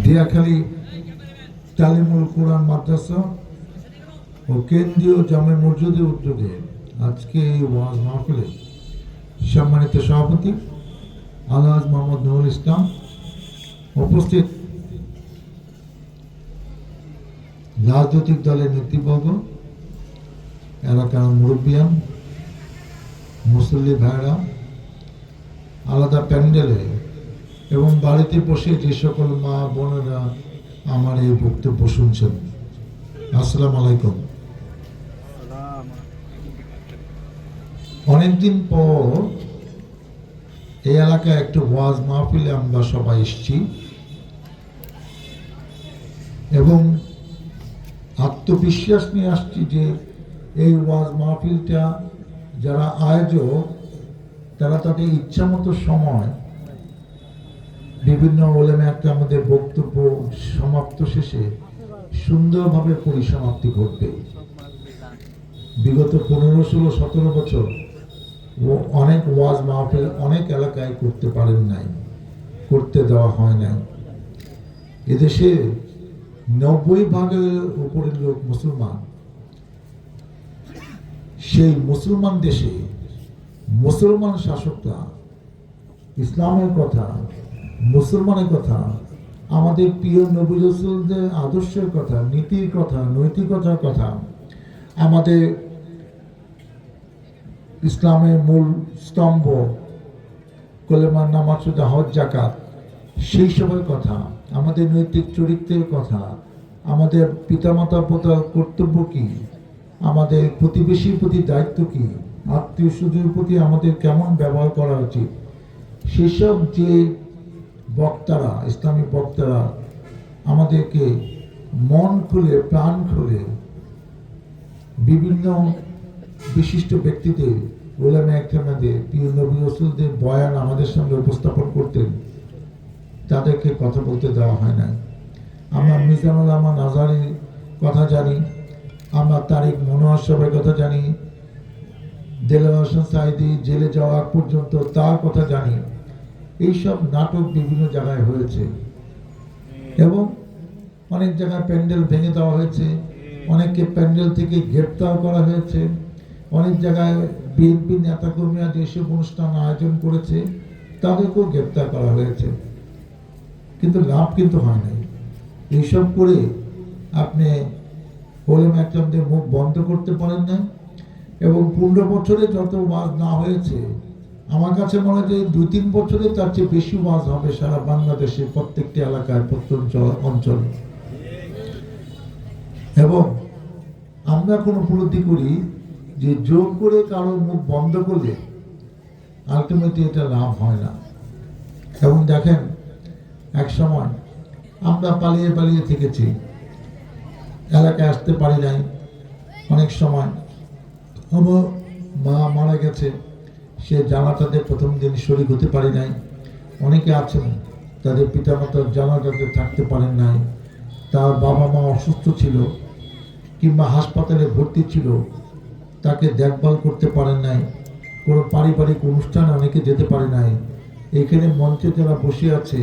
দিয়াখালী তালিমুল কোরআন মাদ্রাসা ও কেন্দ্রীয় জামে মসজিদের উদ্যোগে আজকে এই ওয়াজ মাহফিলে সম্মানিত সভাপতি আলহাজ মোহাম্মদ নুরুল ইসলাম, উপস্থিত রাজনৈতিক দলের নেতৃবর্গ, এলাকার মুরব্বিয়ান, মুসল্লি ভাইরা, আলাদা প্যান্ডেলে এবং বাড়িতে বসে যে সকল মা বোনেরা আমার এই বক্তব্য শুনছেন, আসসালামু আলাইকুম। অনেকদিন পর এই এলাকায় একটু ওয়াজ মাহফিলে আমরা সবাই এসেছি এবং আত্মবিশ্বাস নিয়ে আসছি যে এই ওয়াজ মাহফিলটা যারা আয়োজক তারা তাদের ইচ্ছা মতো সময় বিভিন্ন ওলেমে একটা আমাদের বক্তব্য সমাপ্ত শেষে সুন্দরভাবে পরিসমাপ্তি ঘটবে। বিগত 15, 16, 17 বছর অনেক ওয়াজ মাহফিল অনেক এলাকায় করতে পারেন নাই, করতে দেওয়া হয় নাই। এদেশে 90% উপরের লোক মুসলমান। সেই মুসলমান দেশে মুসলমান শাসকরা ইসলামের কথা, মুসলমানের কথা, আমাদের প্রিয় নবী রাসূলদের আদর্শের কথা, নীতির কথা, নৈতিকতার কথা, আমাদের ইসলামের মূল স্তম্ভ কলেমা, নামাজ, রোজা, হজ, যাকাত, সেই সবের কথা, আমাদের নৈতিক চরিত্রের কথা, আমাদের পিতামাতার প্রতি কর্তব্য কি, আমাদের প্রতিবেশীর প্রতি দায়িত্ব কি, আত্মীয় স্বজনের প্রতি আমাদের কেমন ব্যবহার করা উচিত, সেসব যে বক্তারা, ইসলামী বক্তারা আমাদেরকে মন খুলে, প্রাণ খুলে বিভিন্ন বিশিষ্ট ব্যক্তিদের, ওলামা একরামদের, প্রিয় নবী রাসূলদের বয়ান আমাদের সামনে উপস্থাপন করতেন, তাদেরকে কথা বলতে দেওয়া হয় না। আমরা মিজানুল রহমান আজহারীর কথা জানি, আমরা তারিক মনোয়ার সাহেবের কথা জানি, দেলোয়ার হোসেন সাঈদী জেলে যাওয়া পর্যন্ত তার কথা জানি। এইসব নাটক বিভিন্ন জায়গায় হয়েছে এবং অনেক জায়গায় প্যান্ডেল ভেঙে দেওয়া হয়েছে, অনেককে প্যান্ডেল থেকে গ্রেপ্তার করা হয়েছে, অনেক জায়গায় বিএনপি নেতাকর্মীরা যেসব অনুষ্ঠান আয়োজন করেছে তাদেরকেও গ্রেপ্তার করা হয়েছে, কিন্তু লাভ কিন্তু হয় নাই। এইসব করে আপনি ওলামা একরামদের মুখ বন্ধ করতে পারেন না এবং 15 বছরে যত ওয়াজ না হয়েছে, আমার কাছে মনে হয় যে 2-3 বছরে তার চেয়ে বেশি ওয়াজ হবে সারা বাংলাদেশের প্রত্যেকটি এলাকায়, প্রত্যেক অঞ্চলে। এবং আমরা কোন উপলব্ধি করি যে জোর করে কারো মুখ বন্ধ করলে আলটিমেটলি এটা লাভ হয় না। এবং দেখেন, এক সময় আমরা পালিয়ে পালিয়ে থেকেছি, এলাকায় আসতে পারি নাই। অনেক সময় আমার মা মারা গেছে, সে জানাজাতে প্রথম দিন শরীক হতে পারি নাই। অনেকে আছেন তাদের পিতামাতার জানাজাতে থাকতে পারেন নাই, তার বাবা মা অসুস্থ ছিল কিংবা হাসপাতালে ভর্তি ছিল, তাকে দেখভাল করতে পারেন নাই। কোনো পারিবারিক অনুষ্ঠানে অনেকে যেতে পারে নাই। এখানে মঞ্চে যারা বসে আছে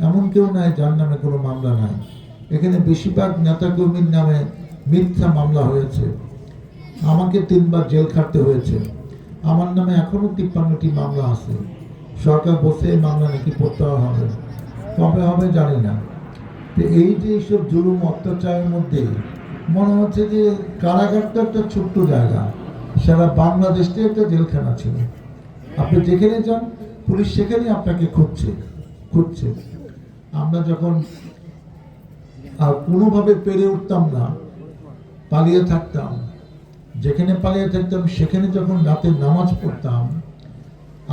এমন কেউ নাই যার নামে কোনো মামলা নাই। এখানে বেশিরভাগ নেতাকর্মীর নামে মিথ্যা মামলা হয়েছে। আমাকে 3 বার জেল খাটতে হয়েছে। আমার নামে এখনো 53টি মামলা আছে। সরকার বলছে এই মামলা নাকি প্রত্যাহার হবে, কবে হবে জানি না। তো এই যে এইসব জুলুম অত্যাচারের মধ্যে মনে হচ্ছে যে কারাগারটা একটা ছোট্ট জায়গা, সারা বাংলাদেশে একটা জেলখানা ছিল। আপনি যেখানে যান পুলিশ সেখানেই আপনাকে খুঁজছে। আমরা যখন কোনোভাবে পেরে উঠতাম না, পালিয়ে থাকতাম, যেখানে পালিয়ে থাকতাম সেখানে যখন রাতে নামাজ পড়তাম,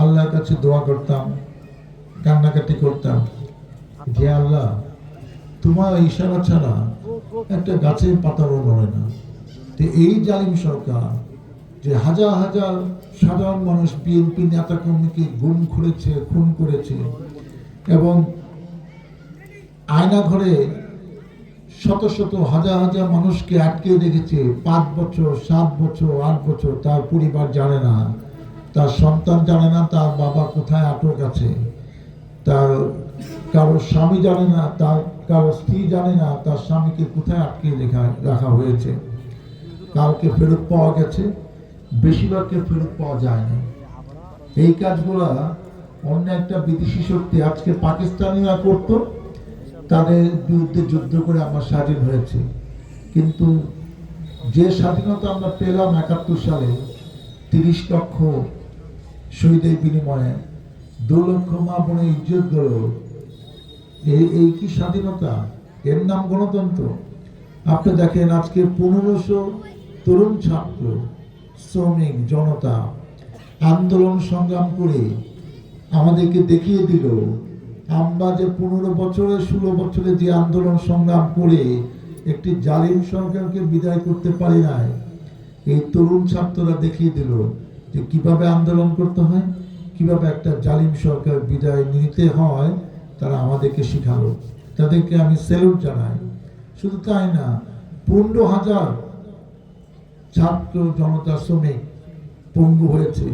আল্লাহর কাছে দোয়া করতাম, কান্নাকাটি করতাম, যে আল্লাহ তোমার ইশারা ছাড়া একটা গাছের পাতারও নড়ে না। তো এই জালিম সরকার যে হাজার হাজার সাধারণ মানুষ, বিএনপি নেতাকর্মীকে গুম করেছে, খুন করেছে এবং আয়না ঘরে শত শত হাজার হাজার মানুষকে আটকে রেখেছে 5 বছর, 7 বছর, 8 বছর। তার পরিবার জানে না, তার সন্তান জানে না তার বাবা কোথায় আটক আছে, তার কারো স্বামী জানে না, কারো স্ত্রী জানে না তার স্বামীকে কোথায় আটকে রাখা হয়েছে। কাউকে ফেরত পাওয়া গেছে, বেশিরভাগকে ফেরত পাওয়া যায়নি। এই কাজগুলা অন্য একটা বিদেশি শক্তি আজকে পাকিস্তানিরা করতো, তাদের বিরুদ্ধে যুদ্ধ করে আমরা স্বাধীন হয়েছে। কিন্তু যে স্বাধীনতা আমরা পেলাম 71 সালে 30 লক্ষ শহীদের বিনিময়ে, 2 লক্ষ মা বোনের ইজ্জত গেল, এই কি স্বাধীনতা? এর নাম গণতন্ত্র? আপনি দেখেন আজকে 1500 তরুণ ছাত্র, শ্রমিক, জনতা আন্দোলন সংগ্রাম করে আমাদেরকে দেখিয়ে দিল আমরা যে 15 বছরে 16 বছরে যে আন্দোলন সংগ্রাম করে একটি জালিম সরকারকে বিদায় করতে পারি নাই, এই তরুণ ছাত্ররা দেখিয়ে দিল যে কিভাবে আন্দোলন করতে হয়, কিভাবে একটা জালিম সরকার বিদায় নিতে হয়। তারা আমাদেরকে শিখালো, তাদেরকে আমি স্যালুট জানাই। শুধু তাই না, 15,000 ছাত্র, জনতা, শ্রমিক পঙ্গু হয়েছে।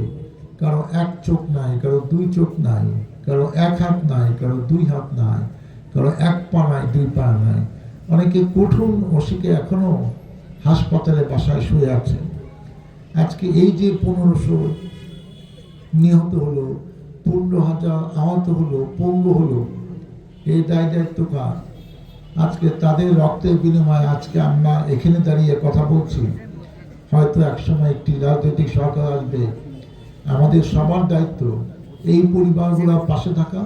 কারো এক চোখ নাই, কারো 2 চোখ নাই, কারো 1 হাত নাই, কারো 2 হাত নাই, কারো 1 পা নাই, 2 পা নাই। অনেকে কঠিন অসুখে এখনো হাসপাতালে বাসায় শুয়ে আছে। আজকে এই যে 1500 নিহত হলো, 15,000 আহত হলো, পঙ্গু হলো, এই দায়িত্ব কার? আজকে তাদের রক্তের বিনিময়ে আজকে আমরা এখানে দাঁড়িয়ে কথা বলছি। হয়তো একসময় একটি রাজনৈতিক সরকার আসবে, আমাদের সবার দায়িত্ব এই পরিবারগুলোর পাশে থাকা।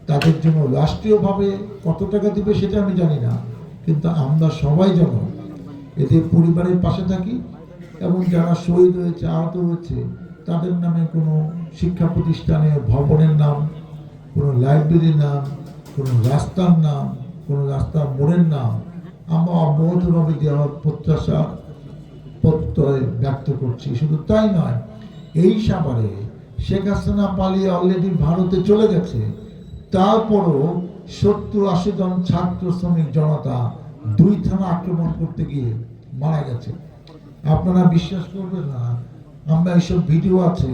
তাদের জন্য রাষ্ট্রীয়ভাবে কত টাকা দিবে সেটা আমি জানি না, কিন্তু আমরা সবাই যেন এদের পরিবারের পাশে থাকি এবং যারা শহীদ হয়েছে, আহত হয়েছে, তাদের নামে কোনো শিক্ষা প্রতিষ্ঠানের ভবনের নাম, কোনো লাইব্রেরির নাম, কোনো রাস্তার নাম, কোনো রাস্তার মোড়ের নাম আমরা অব্যাহতভাবে দেওয়ার প্রত্যাশা প্রত্যয় ব্যক্ত করছি। শুধু তাই নয়, এই সাভারে শেখ হাসিনা পালিয়ে অলরেডি ভারতে চলে গেছে, তারপরও 70-80 জন ছাত্র, শ্রমিক, জনতা 2 থানা আক্রমণ করতে গিয়ে মারা গেছে। আপনারা বিশ্বাস করবেন না, আমরা এইসব ভিডিও আছে,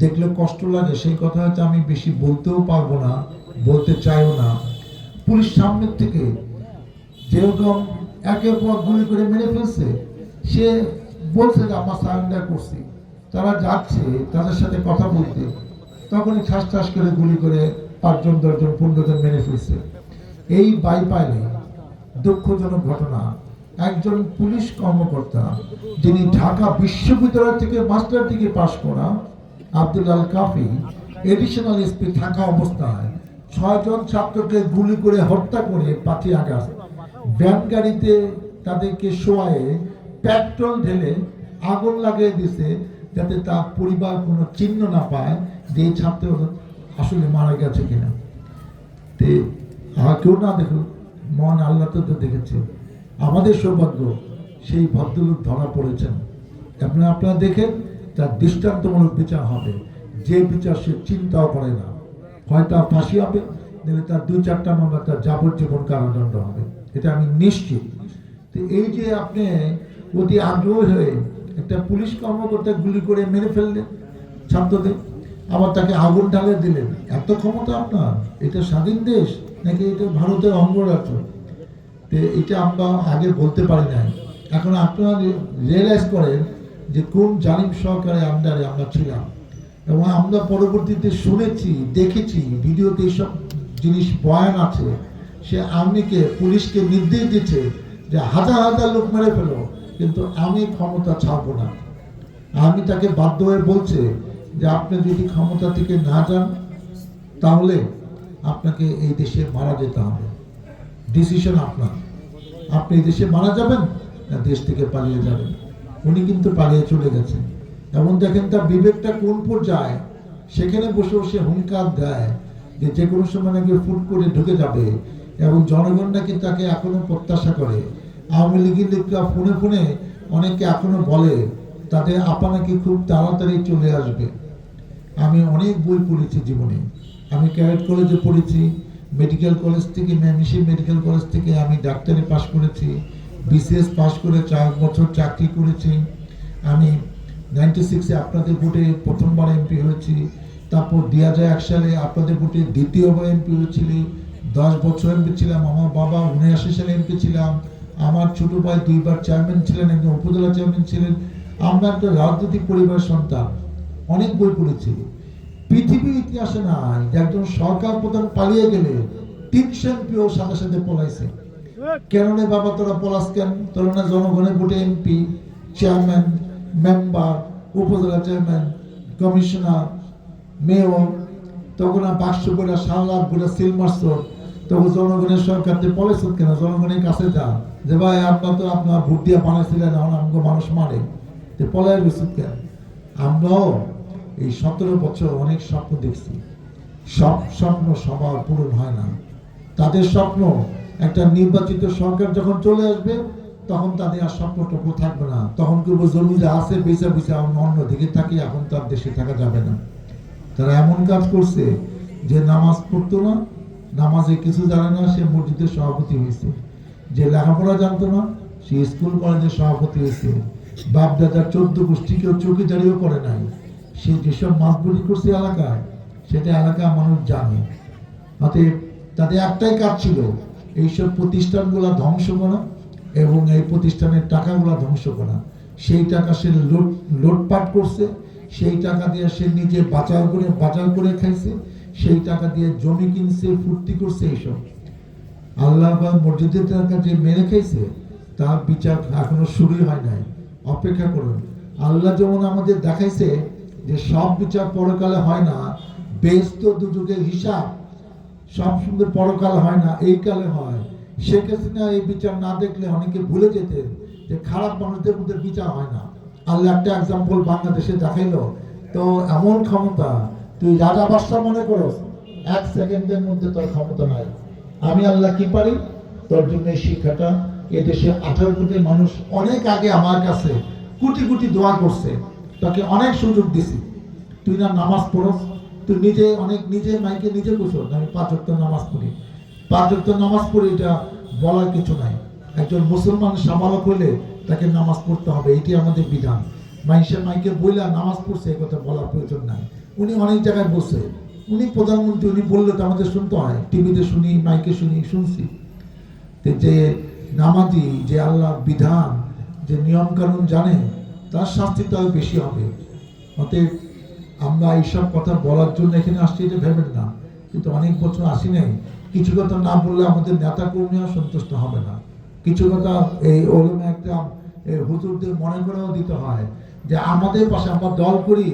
দেখলে কষ্ট লাগে। সেই কথা হয়তো আমি বেশি বলতেও পারবো না, বলতে চাইও না। পুলিশ সামনের থেকে যেরকম একের পর গুলি করে মেরে ফেলছে, সে বলছে যে আমরা সারেন্ডার করছি। তারা যাচ্ছে তাদের সাথে কথা বলতে, তখনই ঠাস ঠাস করে গুলি করে 5 জন 10 জন 15 জন মেরে ফেলছে। এই বাইপাইলে দুঃখজনক ঘটনা। একজন পুলিশ কর্মকর্তা, যিনি ঢাকা বিশ্ববিদ্যালয় থেকে মাস্টার ডিগ্রি পাশ করা, আব্দুল আল কাফি, এডিশনাল এসপি থাকা অবস্থায় 6 জন ছাত্রকে গুলি করে হত্যা করে 5 আগস্ট ভ্যান গাড়িতে তাদেরকে শোয়ায়ে পেট্রোল ঢেলে আগুন লাগিয়ে দিছে, যাতে তার পরিবার কোনো চিহ্ন না পায় যে এই ছাত্র আসলে মারা গেছে কিনা। তে আর কেউ না দেখুক, মন আল্লাহ তো দেখেছে। আমাদের সৌভাগ্য সেই ভদ্রলোক ধরা পড়েছেন। আপনারা দেখেন, তার দৃষ্টান্তমূলক বিচার হবে। যে বিচার সে চিন্তাও করে না, হয় তার ফাঁসি হবে, নাহলে তার 2-4টা মামলা তার যাবজ্জীবন কারাদণ্ড হবে, এটা আমি নিশ্চিত। তো এই যে আপনি অতি আগ্রহী হয়ে একটা পুলিশ কর্মকর্তা গুলি করে মেরে ফেললেন ছাত্রদের, আবার তাকে আগুন ঢালে দিলেন, এত ক্ষমতা আপনার? এটা স্বাধীন দেশ নাকি এটা ভারতের অঙ্গরাজ্য? তো এটা আমরা আগে বলতে পারি নাই। এখন আপনারা রিয়েলাইজ করেন যে কোন জালিম সরকারের আন্ডারে আমরা ছিলাম। এবং আমরা পরবর্তীতে শুনেছি, দেখেছি, ভিডিওতে এইসব জিনিস বয়ান আছে। সে আর্মিকে, পুলিশকে নির্দেশ দিচ্ছে যে 1000 লোক মেরে ফেলো, কিন্তু আমি ক্ষমতা ছাড়বো না। আমি তাকে বাধ্য হয়ে বলছে যে আপনি যদি ক্ষমতা থেকে না যান, তাহলে আপনাকে এই দেশে মারা যেতে হবে। ডিসিশন আপনার, আপনি এই দেশে মারা যাবেন না দেশ থেকে পালিয়ে যাবেন। উনি কিন্তু পালিয়ে চলে গেছেন। এবং দেখেন তার বিবেকটা কোন পর্যায়ে, সেখানে বসে বসে হুঙ্কার দেয় যে কোনো সময় নাকি ফুট করে ঢুকে যাবে। এবং জনগণ নাকি তাকে এখনো প্রত্যাশা করে। আওয়ামী লীগের লোকরা ফোনে ফোনে অনেকে এখনো বলে তাদের আপা নাকি খুব তাড়াতাড়ি চলে আসবে। আমি অনেক বই পড়েছি জীবনে। আমি ক্যাডেট কলেজে পড়েছি, মেডিকেল কলেজ থেকে, মেমিসি মেডিকেল কলেজ থেকে আমি ডাক্তারি পাশ করেছি, বিসিএস পাশ করে 4 বছর চাকরি করেছি। আমি 96-এ আপনাদের ভোটে প্রথমবার এমপি হয়েছি। তারপর 2001 সালে আপনাদের ভোটে দ্বিতীয়বার এমপি হয়েছিল। 10 বছর এমপি ছিলাম, আমার বাবা 79 সালে এমপি ছিলাম, আমার ছোট ভাই 2বার চেয়ারম্যান ছিলেন, একজন উপজেলা চেয়ারম্যান ছিলেন। আমরা একটা রাজনৈতিক পরিবারের সন্তান, অনেক বই পড়েছি। পৃথিবীর ইতিহাসে নাই যে একজন সরকার প্রধান পালিয়ে গেলে 300 এমপিও সাথে সাথে পলাইছে। কেন রে বাবা তোরা পলাস কেন? তোরা না জনগণের ভোটে এমপি, চেয়ারম্যান, মেম্বার, উপজেলা চেয়ারম্যান, কমিশনার, মেয়র, তখন 500 করে 7 লাখ করে সিল মারছ, তখন জনগণের সরকারতে পলাইছ কেন? জনগণের কাছে যা যে ভাই আপনার তো আপনার ভোট দিয়ে বানাইছিলেন, এখন আমাকে মানুষ মারে, পলায় গেছে কেন? আমরাও এই 17 বছর অনেক স্বপ্ন দেখছি, সব স্বপ্ন সবার পূরণ হয় না। তাদের স্বপ্ন একটা নির্বাচিত সরকার যখন চলে আসবে তখন তাদের আর স্বপ্নটুকু থাকবে না, তখন কেউ জমি যা আছে বেচা বেচা অন্য দিকে থাকি, এখন তার দেশে থাকা যাবে না। তারা এমন কাজ করছে যে নামাজ পড়তো না, নামাজে কিছু জানে না, সে মসজিদের সভাপতি হয়েছে। যে লেখাপড়া জানতো না, সে স্কুল কলেজের সভাপতি হয়েছে। বাপ দাদার 14 গোষ্ঠী কেউ চৌকিদারিও করে নাই, সে যেসব মাতবরি করছে এলাকায়, সেটা এলাকার মানুষ জানে। অতএব তাদের একটাই কাজ ছিল, এইসব প্রতিষ্ঠানগুলো ধ্বংস করা এবং এই প্রতিষ্ঠানের টাকাগুলো ধ্বংস করা। সেই টাকা সে লুটপাট করছে, সেই টাকা দিয়ে সে নিজে বাজার করে খাইছে, সেই টাকা দিয়ে জমি কিনছে, ফুর্তি করছে। এইসব আল্লাহ বা মসজিদের টাকা যে মেরে খাইছে তার বিচার এখনো শুরুই হয় নাই, অপেক্ষা করুন। আল্লাহ যেমন আমাদের দেখাইছে যে সব বিচার পরকালে হয় না, বেহেশত ও দুজকের হিসাব সব সুন্দর পরকাল হয় না, এই কালে হয়। শেখ হাসিনা এই বিচার না দেখলে অনেকে ভুলে যেতেন যে খারাপ মানুষদের মধ্যে বিচার হয় না। আল্লাহ একটা এক্সাম্পল বাংলাদেশে দেখাইলো, তো এমন ক্ষমতা তুই রাজা বাদশা মনে করো, 1 সেকেন্ডের মধ্যে তোর ক্ষমতা নাই। আমি আল্লাহ কি পারি? তোর জন্য এই শিক্ষাটা এদেশে 18 কোটি মানুষ অনেক আগে আমার কাছে কোটি কোটি দোয়া করছে, তোকে অনেক সুযোগ দিছি, তুই না নামাজ পড়স, তুই নিজে মাইকে নিজে বসো, আমি 5 ওয়াক্ত নামাজ পড়ি, 5 ওয়াক্ত নামাজ পড়ি, এটা বলার কিছু নাই। একজন মুসলমান সামালক হলে তাকে নামাজ পড়তে হবে, এটি আমাদের বিধান। মানুষের মাইকে বইলা নামাজ পড়ছে এই কথা বলার প্রয়োজন নাই। উনি অনেক জায়গায় বসে, উনি প্রধানমন্ত্রী, উনি বললে তো আমাদের শুনতে হয়, টিভিতে শুনি, মাইকে শুনছি। যে নামাজি, যে আল্লাহর বিধান, যে নিয়ম কানুন জানে, তার শাস্তি তো আরো বেশি হবে। অতএব আমরা এইসব কথা বলার জন্য এখানে আসছি এটা ভেবেন না, কিন্তু অনেক বছর আসি নাই। কিছু কথা না বললে আমাদের নেতা কর্মীরা সন্তুষ্ট হবে না। কিছু কথা এই ওলমে একটা হুজুরদের মনে করেও দিতে হয় যে আমাদের পাশে আমরা দল করি,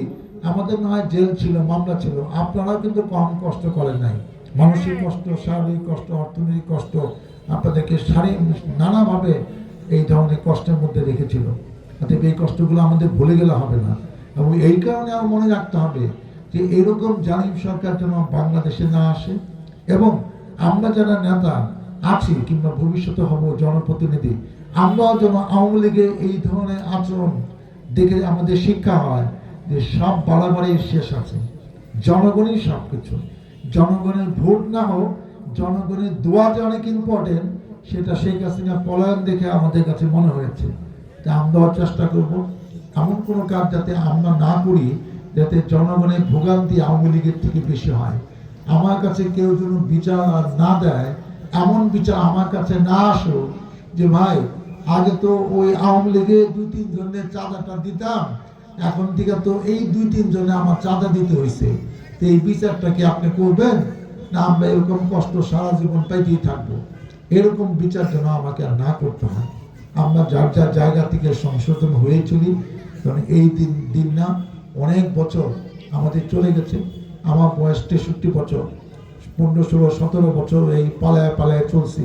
আমাদের না হয় জেল ছিল, মামলা ছিল, আপনারাও কিন্তু কম কষ্ট করেন নাই। মানসিক কষ্ট, শারীরিক কষ্ট, অর্থনৈতিক কষ্ট আপনাদেরকে নানাভাবে এই ধরনের কষ্টের মধ্যে রেখেছিল। অতএব এই কষ্টগুলো আমাদের ভুলে গেলে হবে না, এবং এই কারণে আমার মনে রাখতে হবে যে এরকম জালিম সরকার যেন বাংলাদেশে না আসে, এবং আমরা যারা নেতা আছি কিংবা ভবিষ্যতে হব জনপ্রতিনিধি, আমরাও যেন আওয়ামী লীগের এই ধরনের আচরণ দেখে আমাদের শিক্ষা হয় যে সব বাড়াবাড়ির শেষ আছে, জনগণই সব কিছু। জনগণের ভোট না হোক, জনগণের দোয়া যে অনেক ইম্পর্টেন্ট, সেটা শেখ হাসিনা পলায়ন দেখে আমাদের কাছে মনে হয়েছে। তা আমরাও চেষ্টা করব এমন কোনো কাজ যাতে আমরা না করি যাতে জনগণের ভোগান্তি আওয়ামী লীগের থেকে বেশি হয়। আমার কাছে কেউ যেন বিচার না দেয়, এমন বিচার আমার কাছে না আসো যে ভাই আগে তো ওই আওয়ামী লীগের 2-3 জনের চাঁদাটা দিতাম, এখন থেকে তো এই 2-3 জনে আমার চাঁদা দিতে হয়েছে, তো এই বিচারটা কি আপনি করবেন না আমরা এরকম কষ্ট সারা জীবন পাইতেই থাকবো? এরকম বিচার যেন আমাকে আর না করতে হয়। আমরা যার যার জায়গা থেকে সংশোধন হয়ে চলি, কারণ এই দিন না, অনেক বছর আমাদের চলে গেছে। আমার বয়স 63 বছর, 15, 16, 17 বছর এই পালায় পালায় চলছি।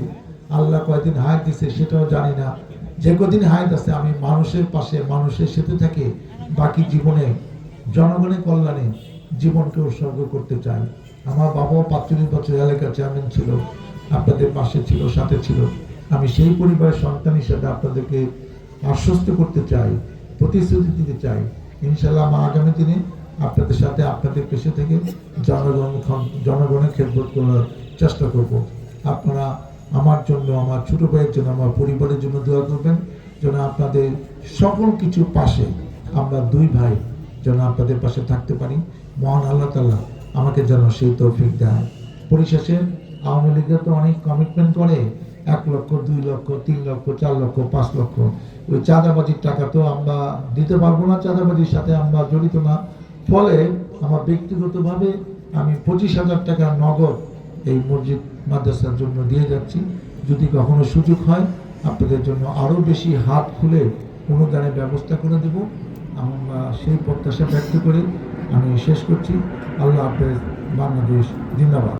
আল্লাহ কয়দিন হায়াত দিছে সেটাও জানি না। যে কদিন হায়াত আছে আমি মানুষের পাশে, মানুষের সাথে থেকে বাকি জীবনে জনগণের কল্যাণে জীবনকে উৎসর্গ করতে চাই। আমার বাবাও 45 বছর এলাকা চেয়ারম্যান ছিল, আপনাদের পাশে ছিল, সাথে ছিল। আমি সেই পরিবারের সন্তান হিসেবে আপনাদেরকে আশ্বস্ত করতে চাই, প্রতিশ্রুতি দিতে চাই, ইনশাল্লাহ আমার আগামী দিনে আপনাদের সাথে, আপনাদের পেশে থেকে জনগণের খেদমত করার চেষ্টা করব। আপনারা আমার জন্য, আমার ছোট ভাইয়ের জন্য, আমার পরিবারের জন্য দোয়া করবেন, যেন আপনাদের সকল কিছু পাশে আমরা 2 ভাই যেন আপনাদের পাশে থাকতে পারি। মহান আল্লাহ তাআলা আমাকে যেন সেই তৌফিক দেয়। পরিশেষে আওয়ামী লীগের তো অনেক কমিটমেন্ট করে 1 লক্ষ 2 লক্ষ 3 লক্ষ 4 লক্ষ 5 লক্ষ, ওই চাঁদাবাজির টাকা তো আমরা দিতে পারবো না, চাঁদাবাজির সাথে আমরা জড়িত না। ফলে আমার ব্যক্তিগতভাবে আমি 25,000 টাকা নগদ এই মসজিদ মাদ্রাসার জন্য দিয়ে যাচ্ছি। যদি কখনো সুযোগ হয় আপনাদের জন্য আরও বেশি হাত খুলে অনুদানের ব্যবস্থা করে দেব। আমরা সেই প্রত্যাশা ব্যক্ত করে আমি শেষ করছি। আল্লাহ হাফেজ। বাংলাদেশ জিন্দাবাদ।